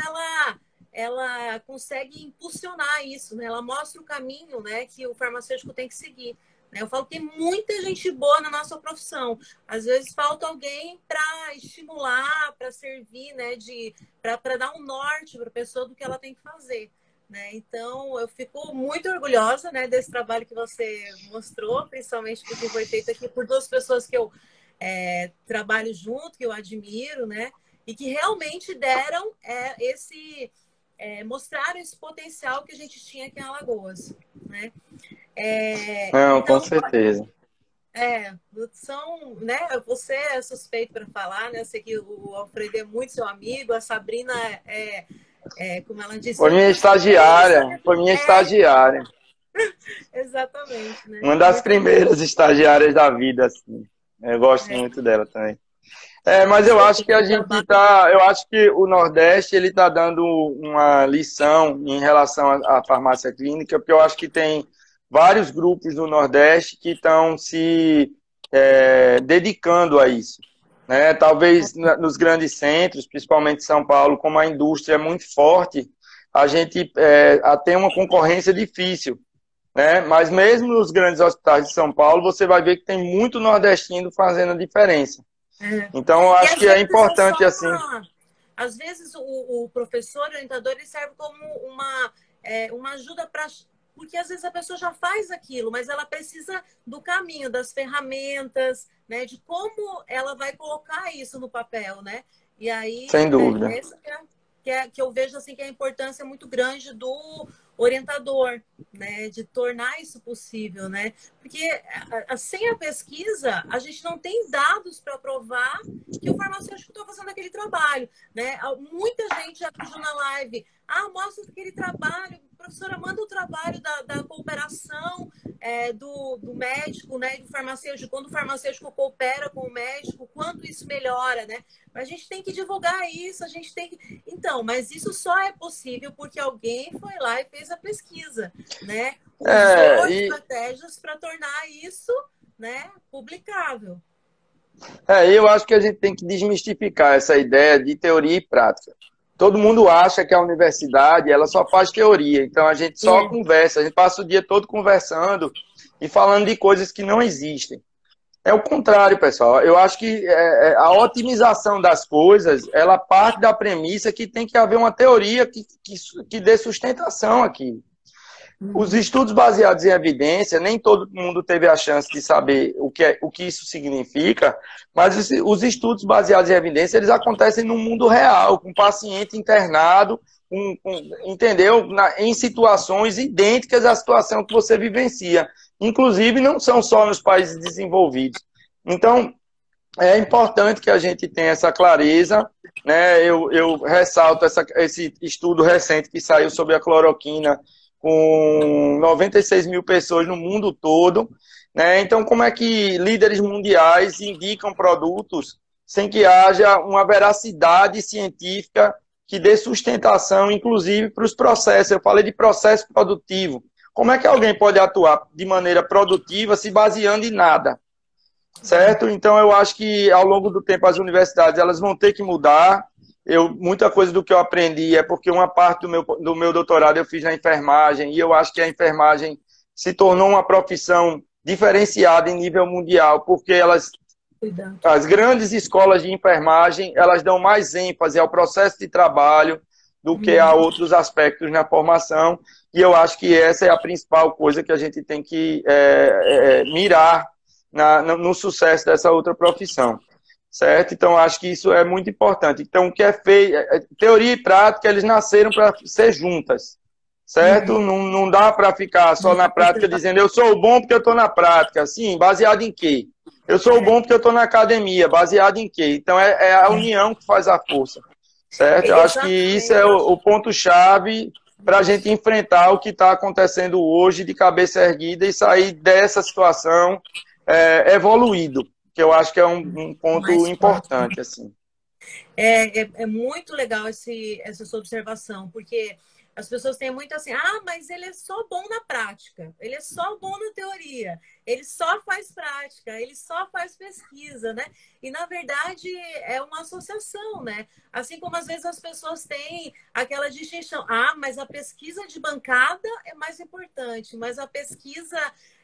ela consegue impulsionar isso, né? Ela mostra o caminho, né, que o farmacêutico tem que seguir. Né? Eu falo que tem muita gente boa na nossa profissão. Às vezes falta alguém para estimular, para servir, né, para dar um norte para a pessoa do que ela tem que fazer. Né? Então, eu fico muito orgulhosa, né, desse trabalho que você mostrou, principalmente porque foi feito aqui por duas pessoas que eu trabalho junto, que eu admiro, né, e que realmente deram mostraram esse potencial que a gente tinha aqui em Alagoas, né? Não, com Então, certeza. né? Você é suspeito para falar, né? Eu sei que o Alfredo é muito seu amigo, a Sabrina como ela disse, Foi minha estagiária, foi minha estagiária. Exatamente, né? Uma das Muito primeiras estagiárias da vida, assim. Eu gosto muito dela também. Mas eu acho que eu acho que o Nordeste ele está dando uma lição em relação à farmácia clínica, porque eu acho que tem vários grupos do Nordeste que estão se dedicando a isso. Né? Talvez nos grandes centros, principalmente São Paulo, como a indústria é muito forte, a gente tem uma concorrência difícil. Né? Mas mesmo nos grandes hospitais de São Paulo, você vai ver que tem muito nordestino fazendo a diferença. Então, eu acho que é importante assim. Às vezes o professor, o orientador, ele serve como uma ajuda para. Porque às vezes a pessoa já faz aquilo, mas ela precisa do caminho, das ferramentas, né? De como ela vai colocar isso no papel, né? E aí, sem dúvida. Que eu vejo assim que a importância é muito grande do orientador, né, de tornar isso possível, né? Porque sem a pesquisa a gente não tem dados para provar que o farmacêutico está fazendo aquele trabalho, né? Muita gente já pediu na live, mostra aquele trabalho, professora, manda o trabalho da cooperação do médico, né, e do farmacêutico, quando o farmacêutico coopera com o médico, quanto isso melhora, né? Mas a gente tem que divulgar isso, a gente tem que... Então, mas isso só é possível porque alguém foi lá e fez a pesquisa, né? Usou estratégias para tornar isso, né, publicável. Eu acho que a gente tem que desmistificar essa ideia de teoria e prática. Todo mundo acha que a universidade ela só faz teoria, então a gente só conversa, a gente passa o dia todo conversando e falando de coisas que não existem. É o contrário, pessoal. Eu acho que a otimização das coisas, ela parte da premissa que tem que haver uma teoria que dê sustentação aqui. Os estudos baseados em evidência, nem todo mundo teve a chance de saber o que isso significa, mas os estudos baseados em evidência, eles acontecem no mundo real, com o paciente internado, entendeu? Em situações idênticas à situação que você vivencia. Inclusive, não são só nos países desenvolvidos. Então, é importante que a gente tenha essa clareza, né? Eu ressalto esse estudo recente que saiu sobre a cloroquina, com 96 mil pessoas no mundo todo, né? Então, como é que líderes mundiais indicam produtos sem que haja uma veracidade científica que dê sustentação, inclusive, para os processos? Eu falei de processo produtivo. Como é que alguém pode atuar de maneira produtiva se baseando em nada? Certo? Então, eu acho que, ao longo do tempo, as universidades elas vão ter que mudar. Muita coisa do que eu aprendi é porque uma parte do meu doutorado eu fiz na enfermagem e eu acho que a enfermagem se tornou uma profissão diferenciada em nível mundial, porque as grandes escolas de enfermagem, elas dão mais ênfase ao processo de trabalho do que a outros aspectos na formação, e eu acho que essa é a principal coisa que a gente tem que mirar no sucesso dessa outra profissão, certo? Então, acho que isso é muito importante. Então, o que é feito, teoria e prática, eles nasceram para ser juntas, certo? Não dá para ficar só na prática dizendo eu sou bom porque eu estou na prática. Sim, baseado em quê? Eu sou bom porque eu estou na academia. Baseado em quê? Então, é a união que faz a força, certo? Eu acho que isso é o ponto-chave para a gente enfrentar o que está acontecendo hoje de cabeça erguida e sair dessa situação evoluído, que eu acho que é um ponto importante, assim. É muito legal essa sua observação, porque as pessoas têm muito assim, mas ele é só bom na prática, ele é só bom na teoria, ele só faz prática, ele só faz pesquisa, né? E, na verdade, é uma associação, né? Assim como, às vezes, as pessoas têm aquela distinção, mas a pesquisa de bancada é mais importante, mas a pesquisa...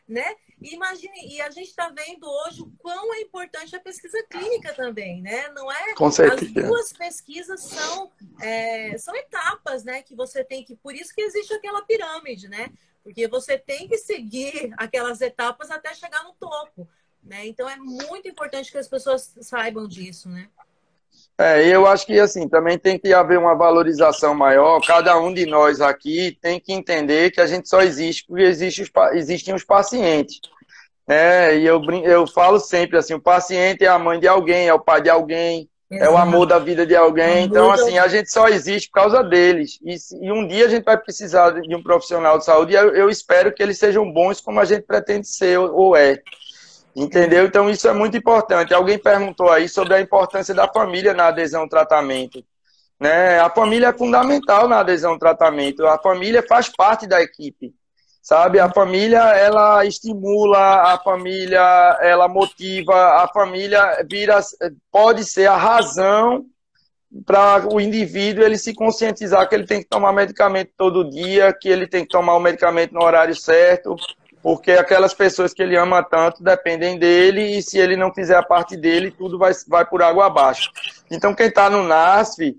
né? Imagine, e a gente está vendo hoje o quão é importante a pesquisa clínica também, né? Não é? Com certeza. As duas pesquisas são etapas, né? Que você tem que, por isso que existe aquela pirâmide, né? Porque você tem que seguir aquelas etapas até chegar no topo, né? Então é muito importante que as pessoas saibam disso, né? Eu acho que assim, também tem que haver uma valorização maior. Cada um de nós aqui tem que entender que a gente só existe porque existem os pacientes. Né? E eu falo sempre assim, o paciente é a mãe de alguém, é o pai de alguém, é o amor da vida de alguém. Então, assim, a gente só existe por causa deles. E um dia a gente vai precisar de um profissional de saúde e eu espero que eles sejam bons como a gente pretende ser ou é. Entendeu? Então, isso é muito importante. Alguém perguntou aí sobre a importância da família na adesão ao tratamento. Né? A família é fundamental na adesão ao tratamento. A família faz parte da equipe, sabe? A família, ela estimula, a família, ela motiva, a família pode ser a razão para o indivíduo ele se conscientizar que ele tem que tomar medicamento todo dia, que ele tem que tomar o medicamento no horário certo, porque aquelas pessoas que ele ama tanto dependem dele e se ele não fizer a parte dele, tudo vai por água abaixo. Então, quem está no NASF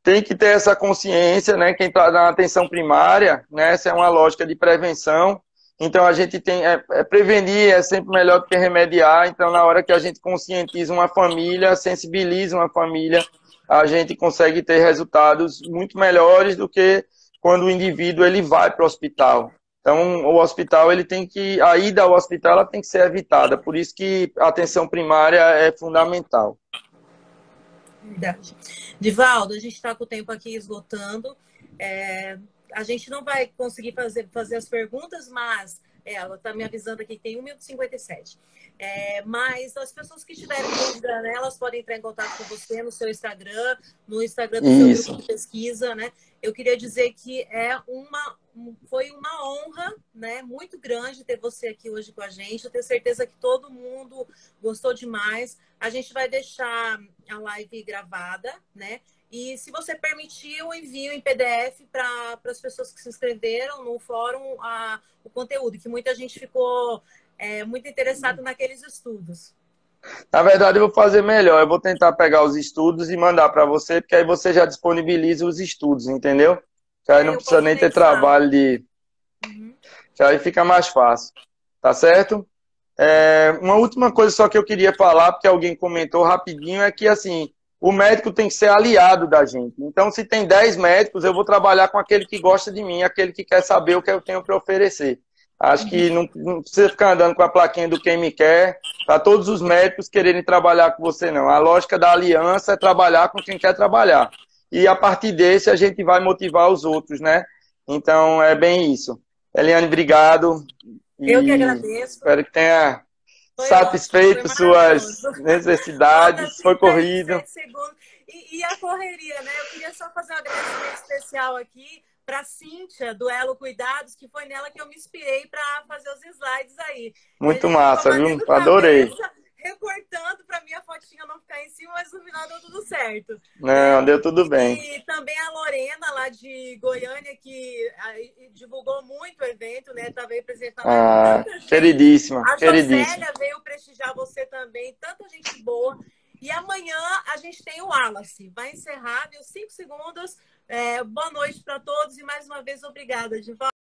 tem que ter essa consciência, né? Quem está na atenção primária, né? Essa é uma lógica de prevenção. Então, a gente tem... prevenir é sempre melhor do que remediar. Então, na hora que a gente conscientiza uma família, sensibiliza uma família, a gente consegue ter resultados muito melhores do que quando o indivíduo ele vai para o hospital. Então, o hospital, a ida ao hospital ela tem que ser evitada. Por isso que a atenção primária é fundamental. Verdade. Divaldo, a gente está com o tempo aqui esgotando. A gente não vai conseguir fazer as perguntas, mas ela está me avisando aqui que tem 1 minuto e 57. Mas as pessoas que tiverem dúvida, né, elas podem entrar em contato com você no seu Instagram, no Instagram do seu grupo de pesquisa, né? Eu queria dizer que foi uma honra, né, muito grande ter você aqui hoje com a gente. Eu tenho certeza que todo mundo gostou demais. A gente vai deixar a live gravada, né? E se você permitir, eu envio em PDF para as pessoas que se inscreveram no fórum o conteúdo, que muita gente ficou muito interessado naqueles estudos. Na verdade, eu vou fazer melhor. Eu vou tentar pegar os estudos e mandar para você, porque aí você já disponibiliza os estudos, entendeu? Que aí não precisa nem ter trabalho de... Que aí fica mais fácil. Tá certo? Uma última coisa só que eu queria falar, porque alguém comentou rapidinho, é que, assim, o médico tem que ser aliado da gente. Então, se tem 10 médicos, eu vou trabalhar com aquele que gosta de mim, aquele que quer saber o que eu tenho para oferecer. Acho que não precisa ficar andando com a plaquinha do quem me quer, para todos os médicos quererem trabalhar com você, não. A lógica da aliança é trabalhar com quem quer trabalhar. E a partir desse, a gente vai motivar os outros, né? Então, é bem isso. Eliane, obrigado. Eu que agradeço. Espero que tenha satisfeito suas necessidades. Foi corrido. E a correria, né? Eu queria só fazer um agradecimento especial aqui para a Cíntia, do Elo Cuidados, que foi nela que eu me inspirei para fazer os slides aí. Muito massa, viu? Adorei. Recortando para minha fotinha não ficar em cima, mas no final deu tudo certo. Não, deu tudo bem. E também a Lorena, lá de Goiânia, que divulgou muito o evento, né? Estava representando tanta gente. Queridíssima, a queridíssima. Josélia veio prestigiar você também, tanta gente boa. E amanhã a gente tem o Wallace. Vai encerrar, deu 5 segundos Boa noite para todos e mais uma vez obrigada, Divaldo.